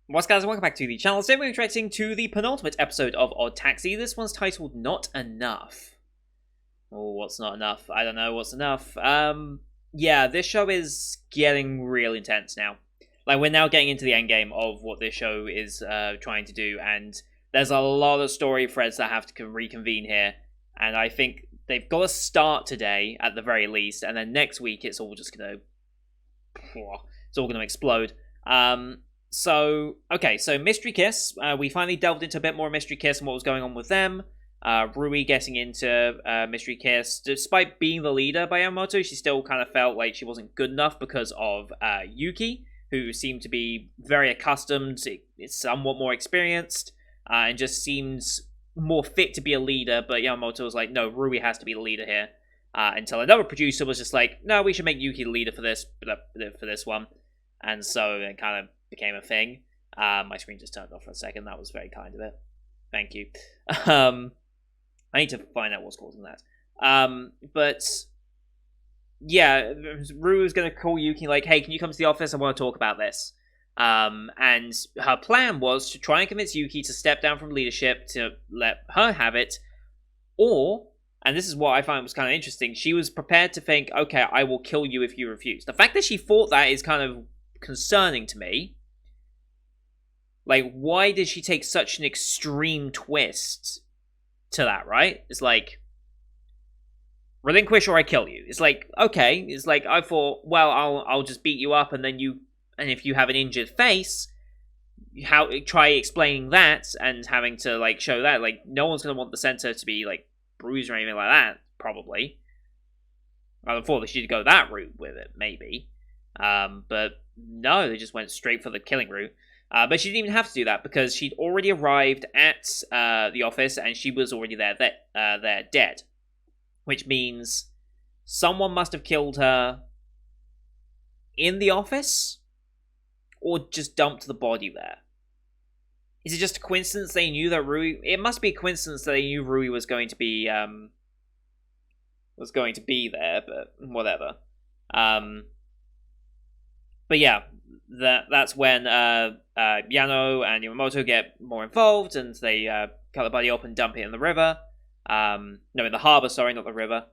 What's guys, welcome back to the channel. Today we're reacting to the penultimate episode of ODDTAXI. This one's titled Not Enough. Oh, what's not enough? I don't know what's enough. Yeah, this show is getting real intense now. Like, we're now getting into the endgame of what this show is trying to do, and there's a lot of story threads that have to reconvene here, and I think they've got to start today, at the very least, and then next week it's all just gonna... It's all gonna explode. So Mystery Kiss. We finally delved into a bit more Mystery Kiss and what was going on with them. Rui getting into Mystery Kiss. Despite being the leader by Yamamoto, she still kind of felt like she wasn't good enough because of Yuki, who seemed to be very accustomed, is somewhat more experienced, and just seems more fit to be a leader. But Yamamoto was like, no, Rui has to be the leader here. Until another producer was just like, no, we should make Yuki the leader for this one. And so it kind of became a thing. My screen just turned off for a second. That was very kind of it. Thank you. I need to find out what's causing that. But yeah, Rue was going to call Yuki like, hey, can you come to the office? I want to talk about this. And her plan was to try and convince Yuki to step down from leadership to let her have it. Or, and this is what I find was kind of interesting, she was prepared to think, okay, I will kill you if you refuse. The fact that she thought that is kind of concerning to me. Like, why did she take such an extreme twist to that, right? It's like, relinquish or I kill you. It's like, okay. It's like, I thought, well, I'll just beat you up, and then and if you have an injured face, try explaining that and having to, like, show that. Like, no one's going to want the center to be, like, bruised or anything like that, probably. I thought they should go that route with it, maybe. But no, they just went straight for the killing route. But she didn't even have to do that because she'd already arrived at the office and she was already there dead. Which means someone must have killed her in the office or just dumped the body there. Is it just a coincidence they knew that Rui... It must be a coincidence that they knew Rui was going to be there, but whatever. But yeah, that's when Yano and Yamamoto get more involved, and they cut the body up and dump it in the river. No, in the harbor, sorry, not the river.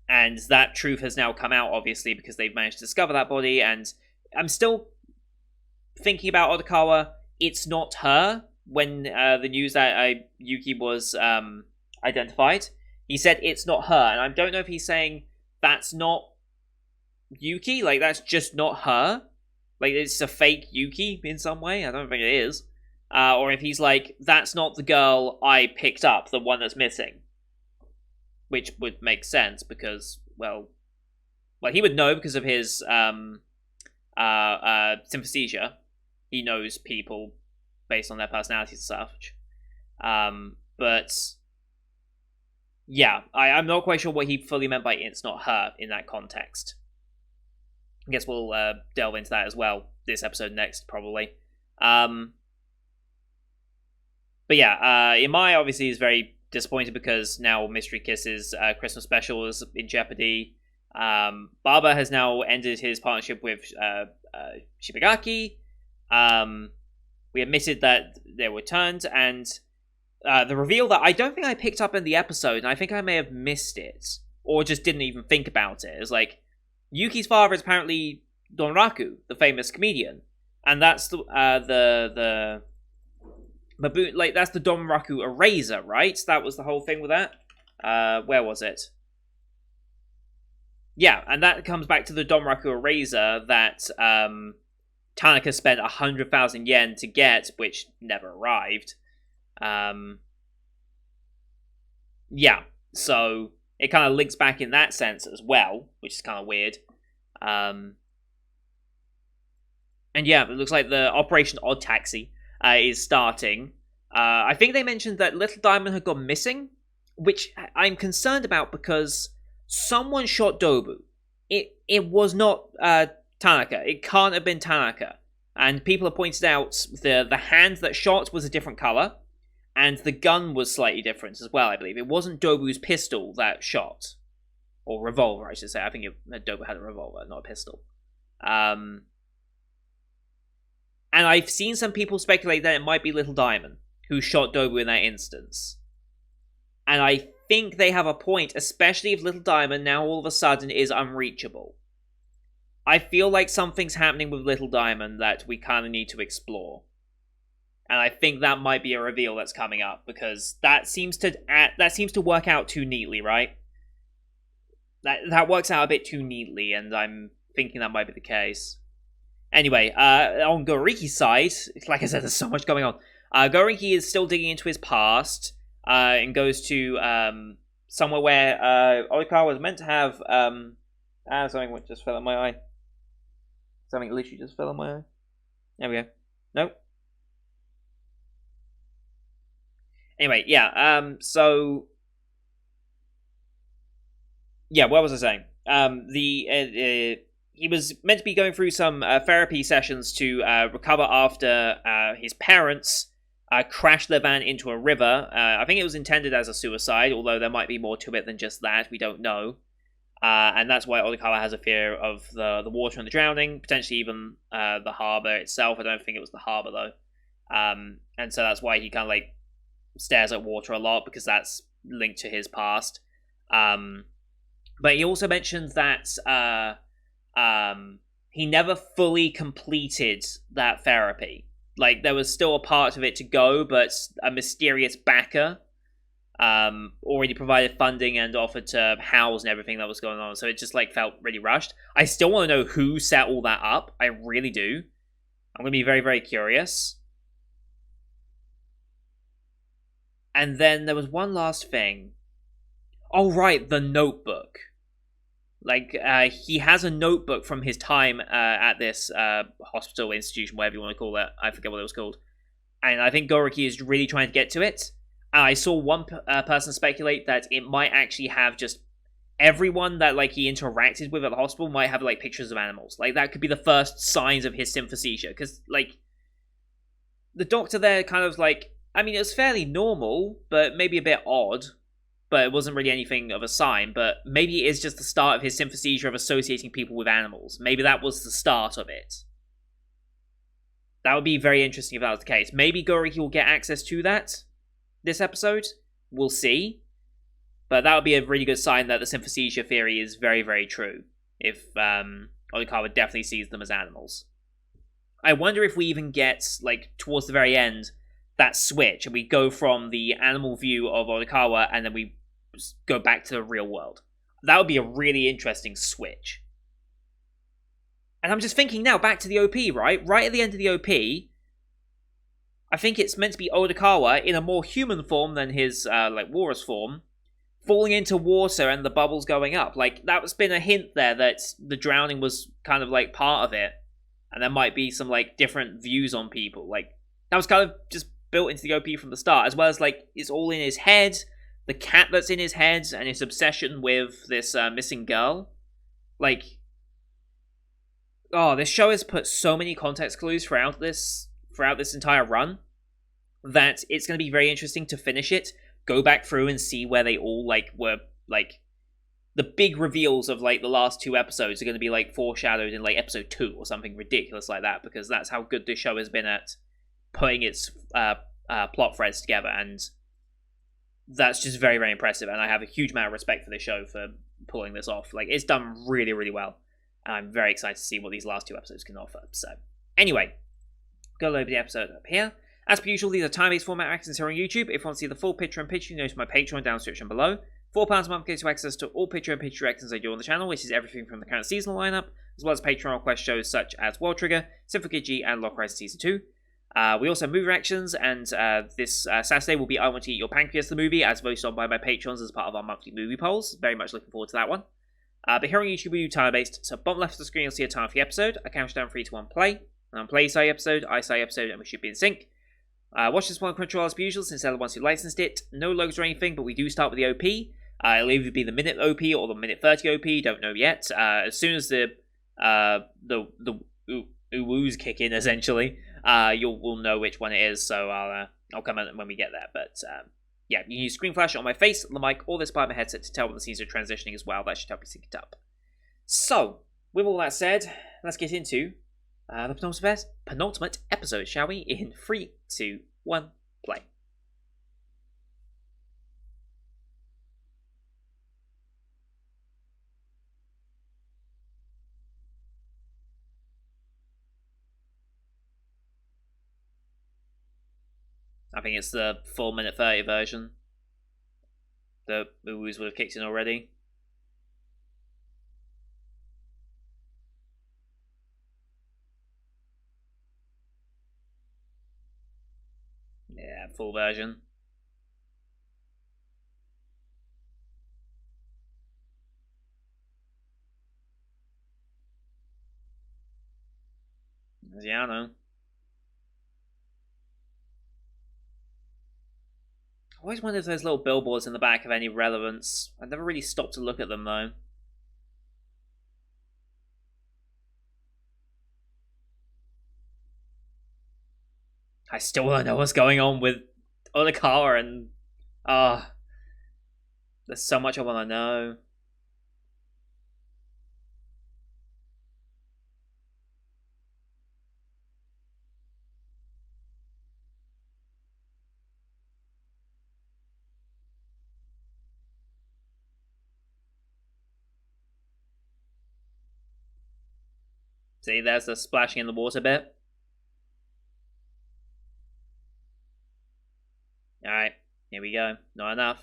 And that truth has now come out, obviously, because they've managed to discover that body, and I'm still thinking about Odokawa. It's not her. When the news that Yuki was identified, he said it's not her, and I don't know if he's saying that's not Yuki, like that's just not her, like it's a fake Yuki in some way. I don't think it is, or if he's like, that's not the girl I picked up, the one that's missing, which would make sense because, well, he would know because of his synesthesia. He knows people based on their personalities and such. But yeah, I'm not quite sure what he fully meant by it's not her in that context. I guess we'll delve into that as well this episode next, probably. But yeah, Imai obviously is very disappointed because now Mystery Kiss's Christmas special is in jeopardy. Baba has now ended his partnership with Shibagaki. We admitted that they were turned, and the reveal that I don't think I picked up in the episode, and I think I may have missed it, or just didn't even think about it. It's like, Yuki's father is apparently Donraku, the famous comedian, and that's the baboon. Like, that's the Donraku eraser, right? That was the whole thing with that. Where was it? Yeah, and that comes back to the Donraku eraser that Tanaka spent 100,000 yen to get, which never arrived. Yeah, so it kind of links back in that sense as well, which is kind of weird. And yeah, it looks like the Operation ODDTAXI is starting. I think they mentioned that Little Diamond had gone missing, which I'm concerned about because someone shot Dobu. It was not Tanaka. It can't have been Tanaka. And people have pointed out the hand that shot was a different color. And the gun was slightly different as well, I believe. It wasn't Dobu's pistol that shot. Or revolver, I should say. I think Dobu had a revolver, not a pistol. And I've seen some people speculate that it might be Little Diamond who shot Dobu in that instance. And I think they have a point, especially if Little Diamond now all of a sudden is unreachable. I feel like something's happening with Little Diamond that we kind of need to explore. And I think that might be a reveal that's coming up, because that seems to work out too neatly, right? That works out a bit too neatly, and I'm thinking that might be the case. Anyway, on Goriki's side, like I said, there's so much going on. Goriki is still digging into his past, and goes to somewhere where Oikawa was meant to have something just fell in my eye. Something literally just fell in my eye. There we go. Nope. Anyway, yeah. So yeah, what was I saying? He was meant to be going through some therapy sessions to recover after his parents crashed their van into a river. I think it was intended as a suicide, although there might be more to it than just that. We don't know. And that's why Oikawa has a fear of the water and the drowning, potentially even the harbour itself. I don't think it was the harbour, though. And so that's why he kind of like stares at water a lot, because that's linked to his past. But he also mentioned that he never fully completed that therapy. Like, there was still a part of it to go, but a mysterious backer already provided funding and offered to house and everything that was going on. So it just like felt really rushed. I still want to know who set all that up. I really do. I'm going to be very, very curious. And then there was one last thing. Oh, right, the notebook. Like, he has a notebook from his time at this hospital, institution, whatever you want to call it. I forget what it was called. And I think Goriki is really trying to get to it. I saw one person speculate that it might actually have just everyone that like he interacted with at the hospital might have like pictures of animals. Like, that could be the first signs of his synesthesia. Because, like, the doctor there kind of like, I mean, it was fairly normal, but maybe a bit odd. But it wasn't really anything of a sign. But maybe it is just the start of his synesthesia of associating people with animals. Maybe that was the start of it. That would be very interesting if that was the case. Maybe Goriki will get access to that this episode. We'll see. But that would be a really good sign that the synesthesia theory is very, very true. If Oikawa definitely sees them as animals. I wonder if we even get, like, towards the very end, that switch, and we go from the animal view of Oikawa, and then we go back to the real world. That would be a really interesting switch. And I'm just thinking now, back to the OP, right? Right at the end of the OP, I think it's meant to be Oikawa in a more human form than his, like, walrus form, falling into water and the bubbles going up. Like, that's been a hint there that the drowning was kind of, like, part of it. And there might be some, like, different views on people. Like, that was kind of just built into the OP from the start, as well as, like, it's all in his head, the cat that's in his head, and his obsession with this missing girl. Like, oh, this show has put so many context clues throughout this entire run that it's going to be very interesting to finish it, go back through and see where they all, like, were, like, the big reveals of, like, the last two episodes are going to be, like, foreshadowed in, like, episode 2 or something ridiculous like that, because that's how good this show has been at putting its plot threads together, and that's just very, very impressive, and I have a huge amount of respect for this show for pulling this off. Like, it's done really, really well, and I'm very excited to see what these last two episodes can offer. So, anyway, go over the episode up here. As per usual, these are time-based format reactions here on YouTube. If you want to see the full picture in picture, you can go to my Patreon down in the description below. £4 a month gives you access to all picture in picture reactions I do on the channel, which is everything from the current seasonal lineup, as well as Patreon request shows such as World Trigger, Symphonica G, and Lock Rise Season 2. We also have movie reactions, and this Saturday will be I Want to Eat Your Pancreas, the movie, as voted on by my patrons as part of our monthly movie polls. Very much looking forward to that one. But here on YouTube, we do time-based, so bottom left of the screen you'll see a time for the episode. I count down 3 to 1 play. And on play say episode, I say episode, and we should be in sync. Watch this one on Crunchyroll as per usual, since they're the ones who licensed it. No logos or anything, but we do start with the OP. It'll either be the minute OP or the minute 30 OP, don't know yet. As soon as the uwoos kick in, essentially, we'll know which one it is, so I'll comment when we get there. But yeah, you can use screen flash on my face, the mic, or this part of my headset to tell when the scenes are transitioning as well. That should help you sync it up. So, with all that said, let's get into the penultimate episode. episode, shall we? In 3, 2, 1, play. I think it's the 4-minute 30 version. The movies would have kicked in already. Yeah, full version. Yeah, I know. I always wonder if those little billboards in the back have any relevance. I've never really stopped to look at them, though. I still don't know what's going on with Otakara and... Ah, there's so much I want to know. See, there's the splashing in the water bit. Alright, here we go. Not enough.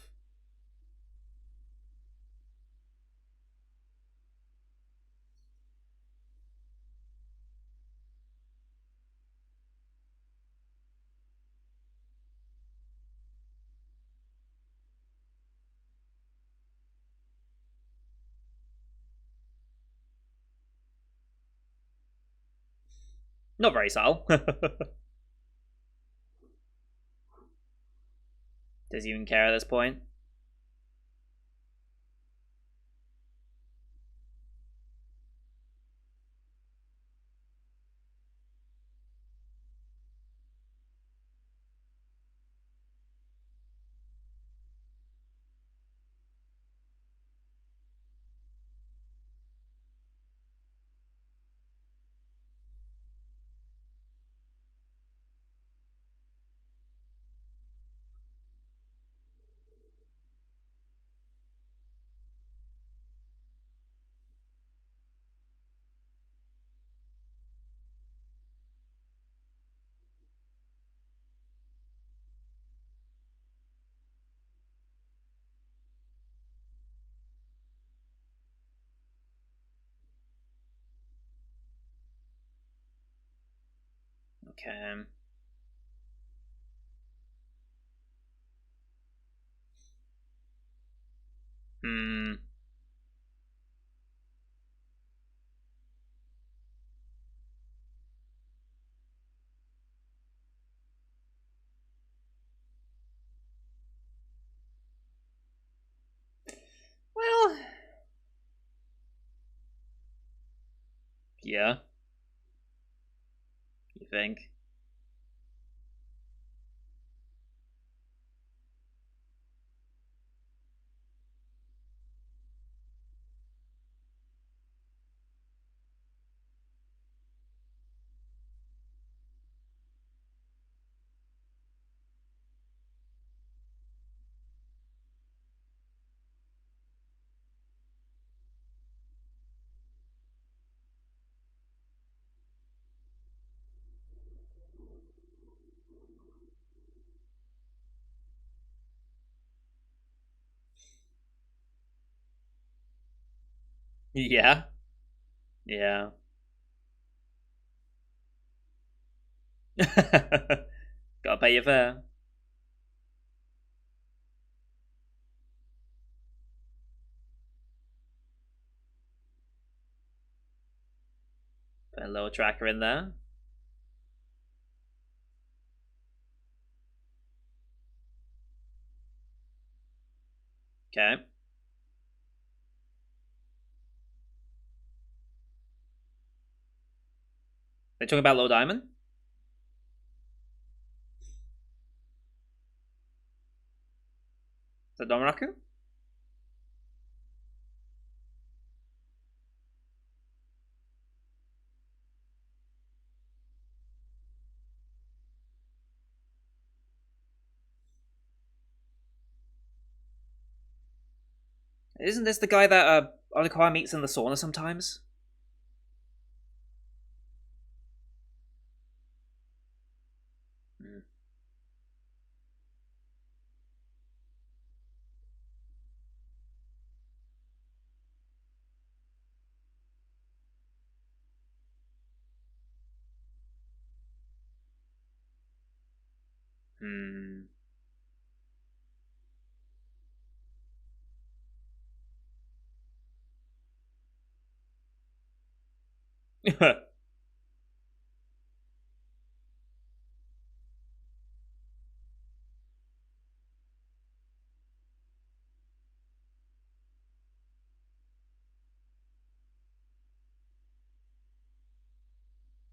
Not very subtle. Does he even care at this point? Okay. Hmm. Well... Yeah. You think? Yeah. Yeah. Gotta pay your fare. Put a little tracker in there. Okay. They talking about Little Diamond? Is that Domaraku? Isn't this the guy that Onikara meets in the sauna sometimes? Mm.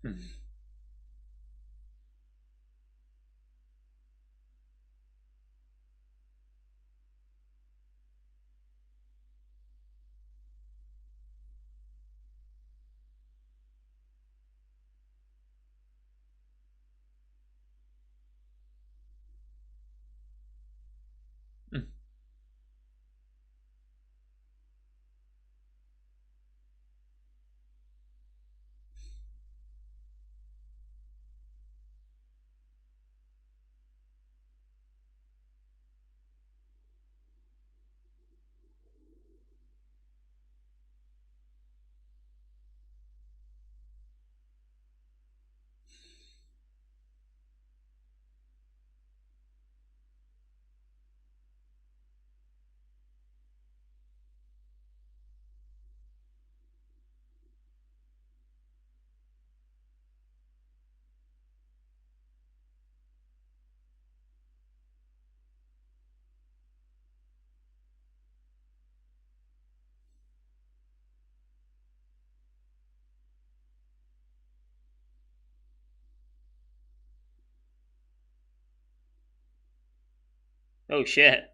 Hmm. Oh shit.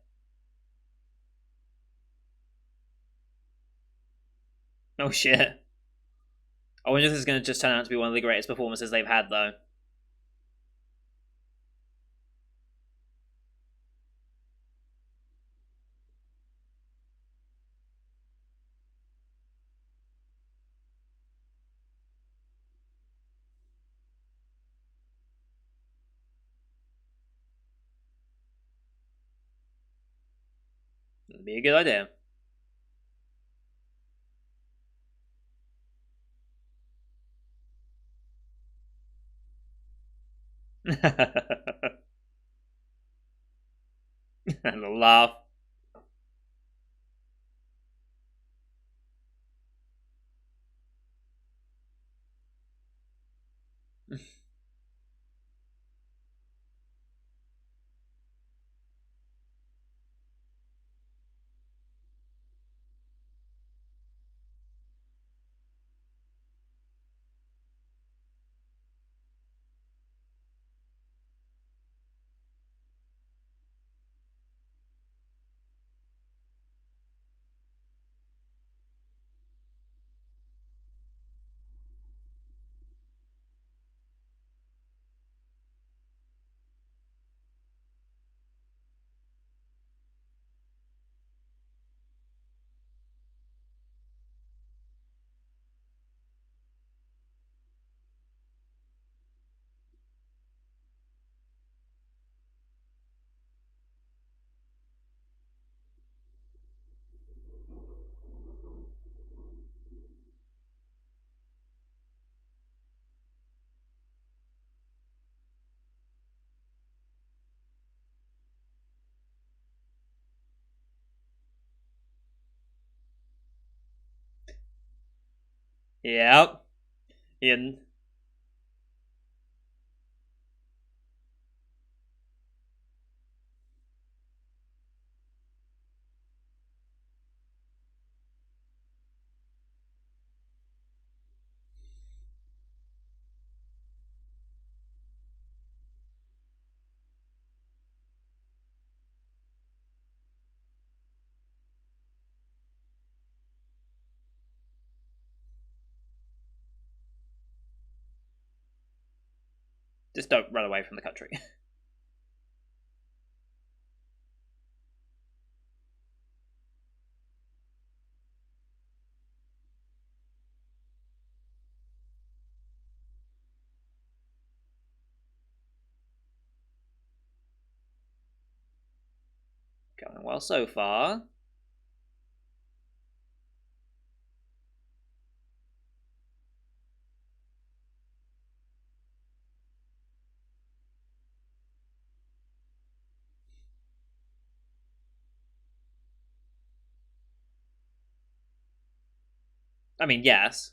Oh shit. I wonder if this is going to just turn out to be one of the greatest performances they've had, though. That'd be a good idea. And a laugh. Yep. Ian. Just don't run away from the country. Going well so far. I mean, yes.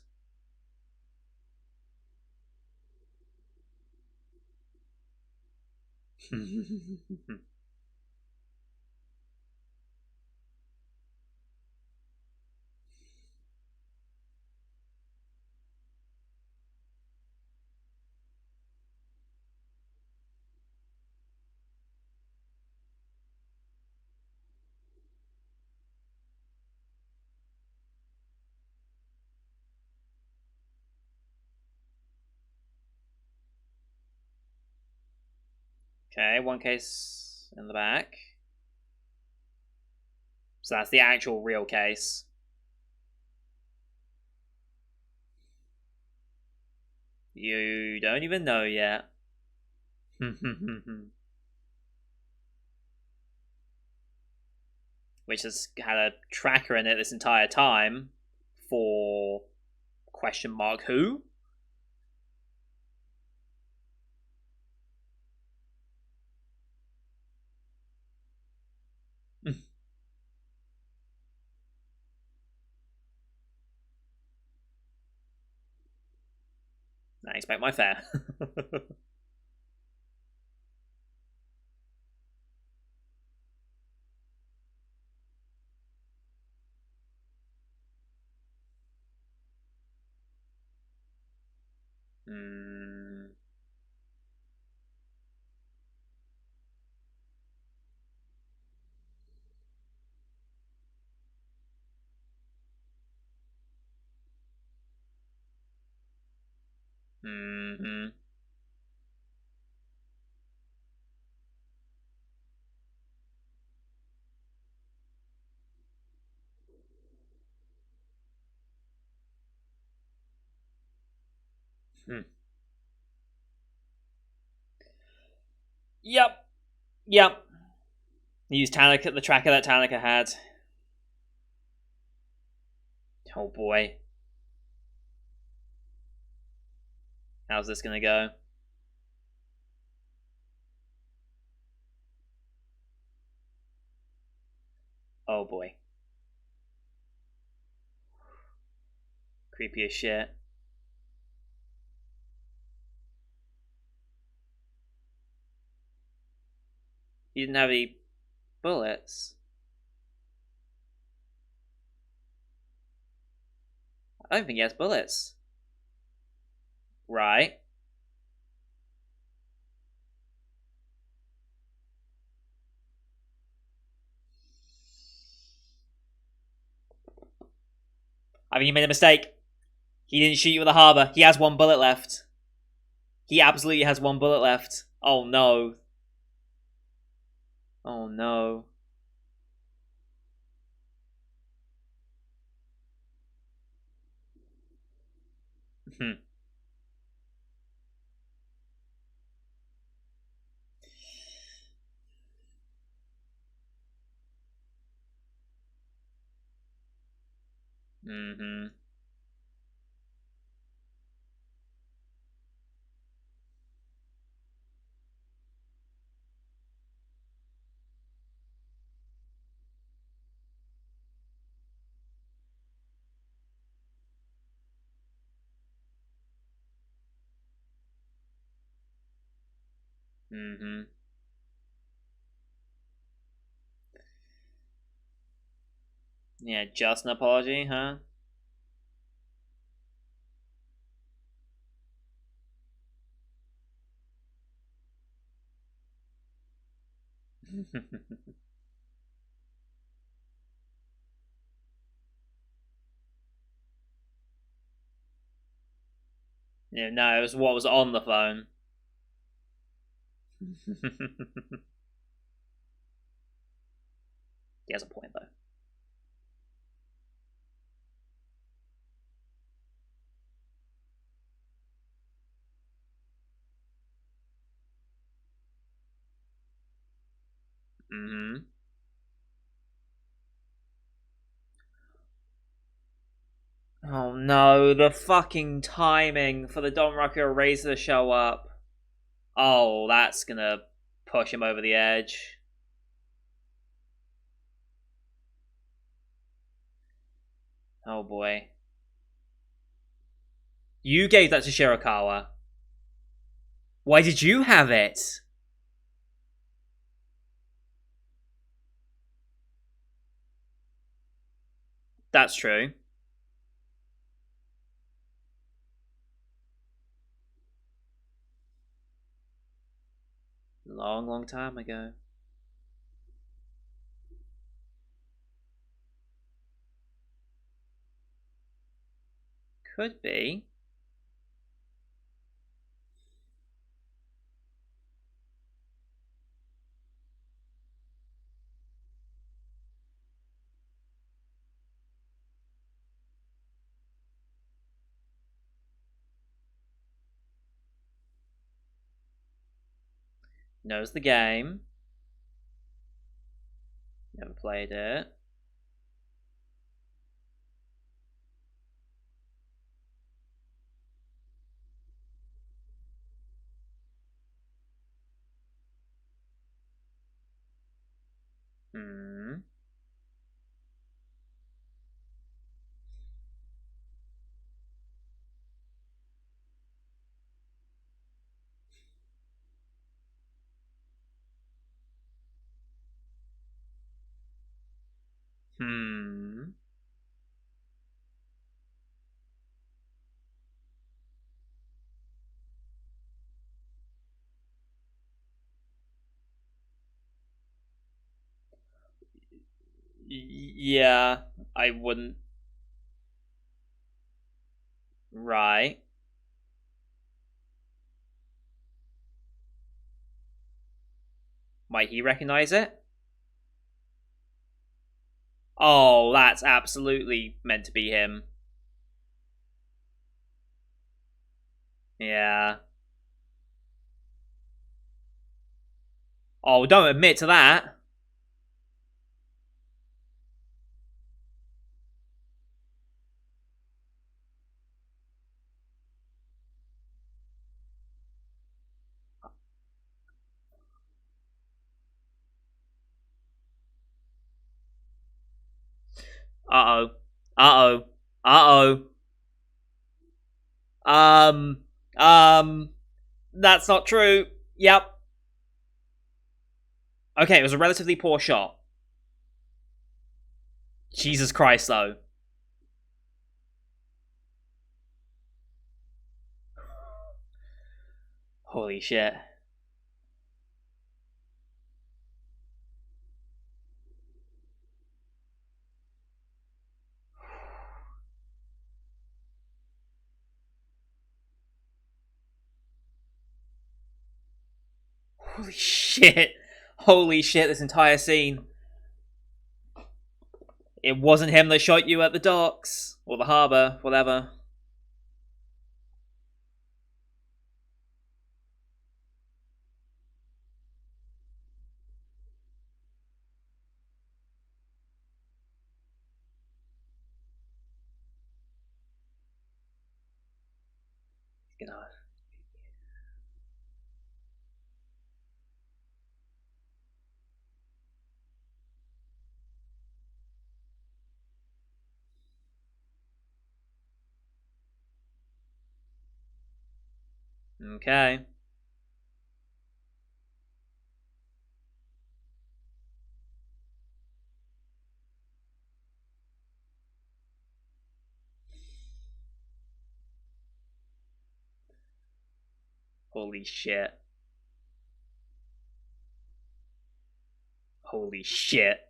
Okay, one case in the back. So that's the actual real case. You don't even know yet. Which has had a tracker in it this entire time for question mark who? I expect my fare. mm. Mm-hmm. Hmm. Yep. Yep. Use Tanica, the tracker that Tanica had. Oh boy. How's this gonna go? Oh boy. Creepy as shit. He didn't have any bullets. I don't think he has bullets. Right. I think he made a mistake. He didn't shoot you in the harbor. He has one bullet left. He absolutely has one bullet left. Oh no. Oh no. Hmm. Mm-hmm. Mm-hmm. Yeah, just an apology, huh? Yeah, no, it was what was on the phone. He has a point though. Mm-hmm. Oh no, the fucking timing for the Don Rocker Razor to show up. Oh, that's gonna push him over the edge. Oh boy. You gave that to Shirakawa. Why did you have it? That's true. Long, long time ago. Could be. Knows the game. Never played it. Hmm. Hmm. Yeah, I wouldn't. Right. Might he recognize it? Oh, that's absolutely meant to be him. Yeah. Oh, don't admit to that. Uh oh. Uh oh. Uh oh. Um. That's not true. Yep. Okay, it was a relatively poor shot. Jesus Christ, though. Holy shit. Holy shit. Holy shit, this entire scene. It wasn't him that shot you at the docks. Or the harbour, whatever. You know. Okay. Holy shit. Holy shit.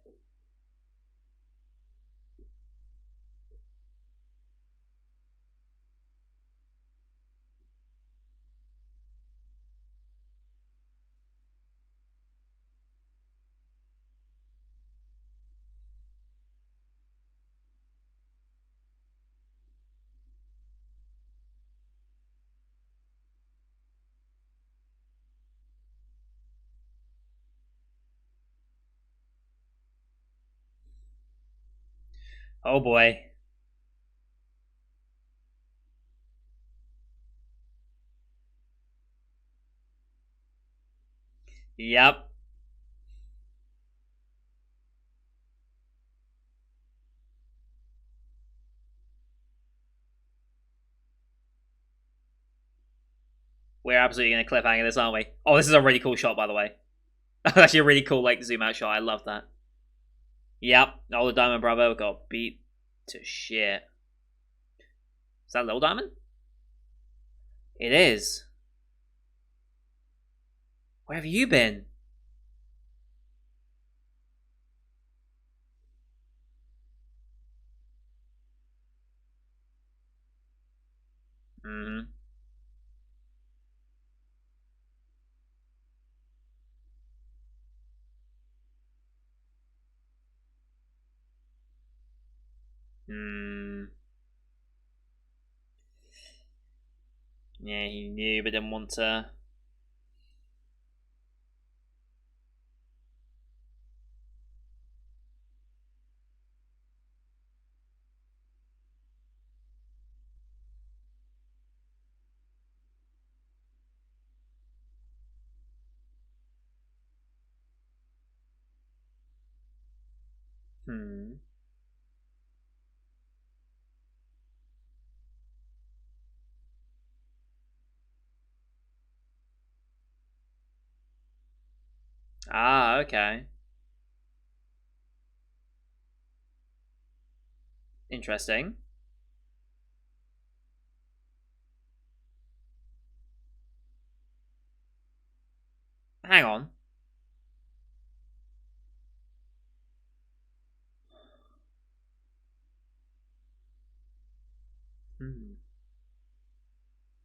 Oh boy. Yep. We're absolutely going to cliffhanger this, aren't we? Oh, this is a really cool shot, by the way. That's actually a really cool, like, zoom out shot. I love that. Yep. All the Diamond Bravo got beat to shit. Is that Little Diamond? It is. Where have you been? Hmm. Hmm. Yeah, he knew but didn't want to. Hmm. Ah, okay. Interesting. Hang on. Hmm.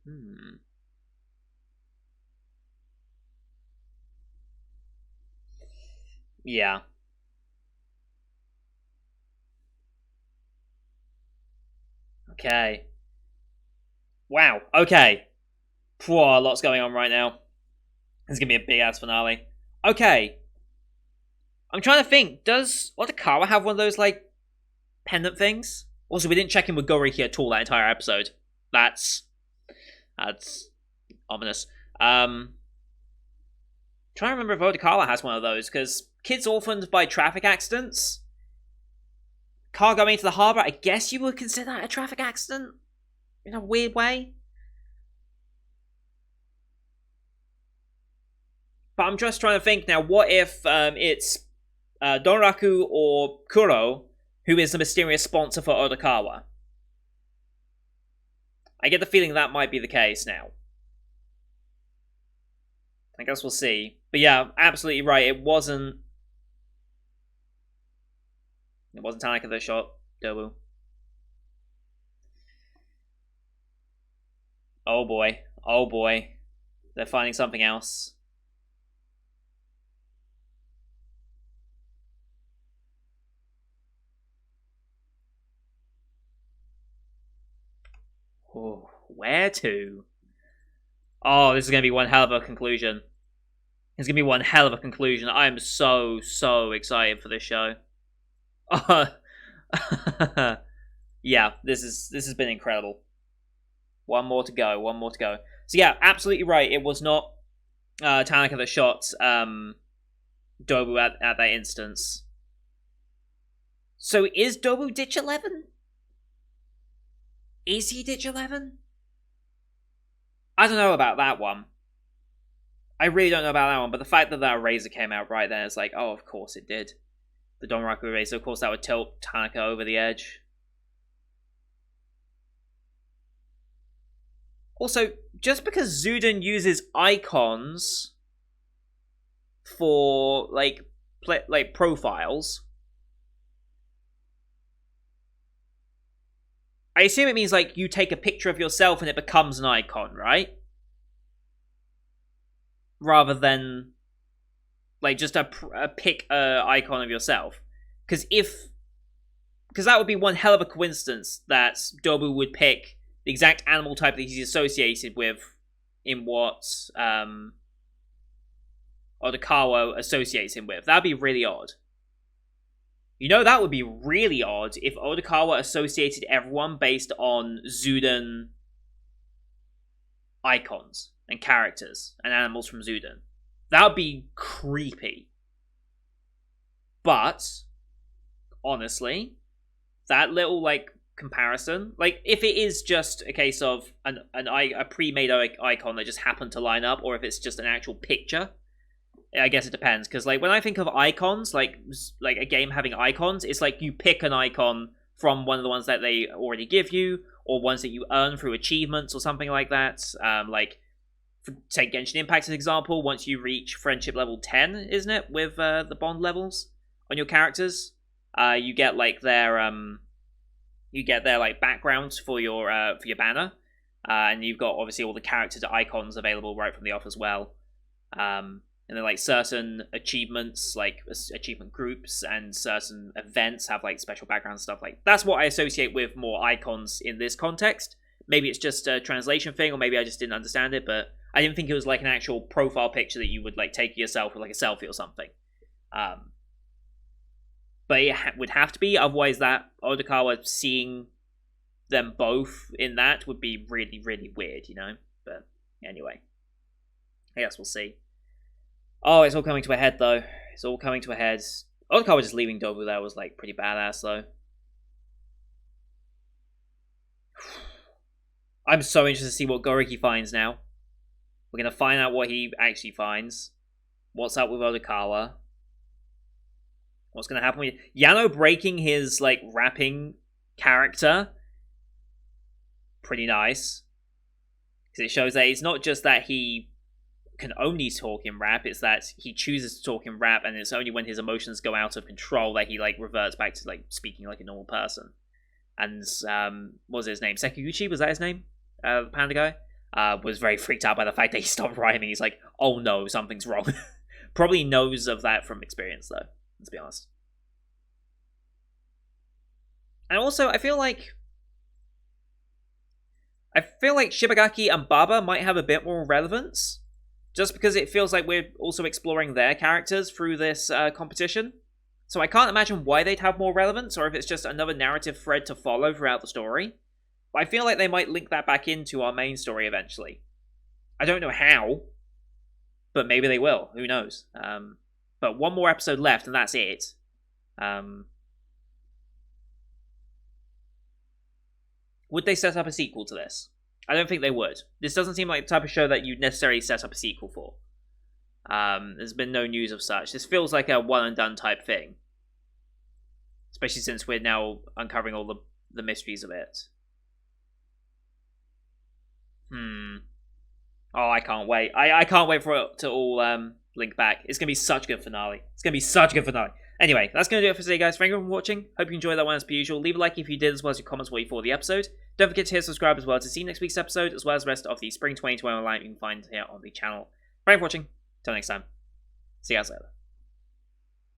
Hmm. Yeah. Okay. Wow. Okay. Whoa, lots going on right now. It's gonna be a big ass finale. Okay. I'm trying to think. Does Otakawa have one of those like pendant things? Also, we didn't check in with Goriki at all that entire episode. That's that's ominous. Trying to remember if Otakawa has one of those because kids orphaned by traffic accidents. Car going into the harbour. I guess you would consider that a traffic accident in a weird way. But I'm just trying to think now. What if it's Donraku or Kuro who is the mysterious sponsor for Otakawa? I get the feeling that might be the case now. I guess we'll see. But yeah, absolutely right. It wasn't. It wasn't Tanaka that shot Dobu. Oh boy. Oh boy. They're finding something else. Oh, where to? Oh, this is going to be one hell of a conclusion. It's going to be one hell of a conclusion. I am so excited for this show. Yeah, this has been incredible. One more to go. One more to go. So yeah, absolutely right. It was not Tanaka that shot Dobu at that instance. So is Dobu Ditch 11? Is he Ditch 11? I don't know about that one. I really don't know about that one, but the fact that that razor came out right then, it's like, oh, of course it did. The Donraku razor, of course that would tilt Tanaka over the edge. Also, just because Zuden uses icons for like profiles, I assume it means like you take a picture of yourself and it becomes an icon, right? Rather than like just a pick icon of yourself, because that would be one hell of a coincidence that Dobu would pick the exact animal type that he's associated with in what Odakawa associates him with. That'd be really odd. You know, that would be really odd if Odakawa associated everyone based on Zuden icons and characters and animals from Zuden. That would be creepy. But, honestly, that little, like, comparison, like, if it is just a case of a pre-made icon that just happened to line up, or if it's just an actual picture, I guess it depends. Because, like, when I think of icons, like a game having icons, it's like you pick an icon from one of the ones that they already give you, or ones that you earn through achievements or something like that. Like, take Genshin Impact as an example. Once you reach friendship level 10, isn't it, with the bond levels on your characters, you get like their like backgrounds for your banner, and you've got obviously all the characters icons available right from the off as well. And then, like, certain achievements, like achievement groups and certain events have, like, special background stuff. Like, that's what I associate with more icons in this context. Maybe it's just a translation thing, or maybe I just didn't understand it, but I didn't think it was, like, an actual profile picture that you would, like, take yourself with, like, a selfie or something. But it would have to be, otherwise that Odokawa seeing them both in that would be really, really weird, you know? But anyway, I guess we'll see. Oh, it's all coming to a head, though. It's all coming to a head. Odokawa just leaving Dobu there was, like, pretty badass, though. I'm so interested to see what Goriki finds now. We're going to find out what he actually finds. What's up with Odokawa. What's going to happen with Yano breaking his, like, rapping character. Pretty nice. Because it shows that it's not just that he can only talk in rap, it's that he chooses to talk in rap, and it's only when his emotions go out of control that he, like, reverts back to, like, speaking like a normal person. And what was his name? Sekiguchi, was that his name? The panda guy? Was very freaked out by the fact that he stopped rhyming. He's like, oh no, something's wrong. Probably knows of that from experience, though, let's be honest. And also, I feel like Shibagaki and Baba might have a bit more relevance, just because it feels like we're also exploring their characters through this competition. So I can't imagine why they'd have more relevance, or if it's just another narrative thread to follow throughout the story. But I feel like they might link that back into our main story eventually. I don't know how, but maybe they will. Who knows? But one more episode left, and that's it. Would they set up a sequel to this? I don't think they would. This doesn't seem like the type of show that you'd necessarily set up a sequel for. There's been no news of such. This feels like a one-and-done type thing. Especially since we're now uncovering all the mysteries of it. Oh, I can't wait. I can't wait for it to all link back. It's going to be such a good finale. It's going to be such a good finale. Anyway, that's going to do it for today, guys. Thank you for watching. Hope you enjoyed that one as per usual. Leave a like if you did, as well as your comments what you thought of the episode. Don't forget to hit subscribe as well to see next week's episode, as well as the rest of the Spring 2021 lineup you can find here on the channel. Thank you for watching. Until next time. See you guys later.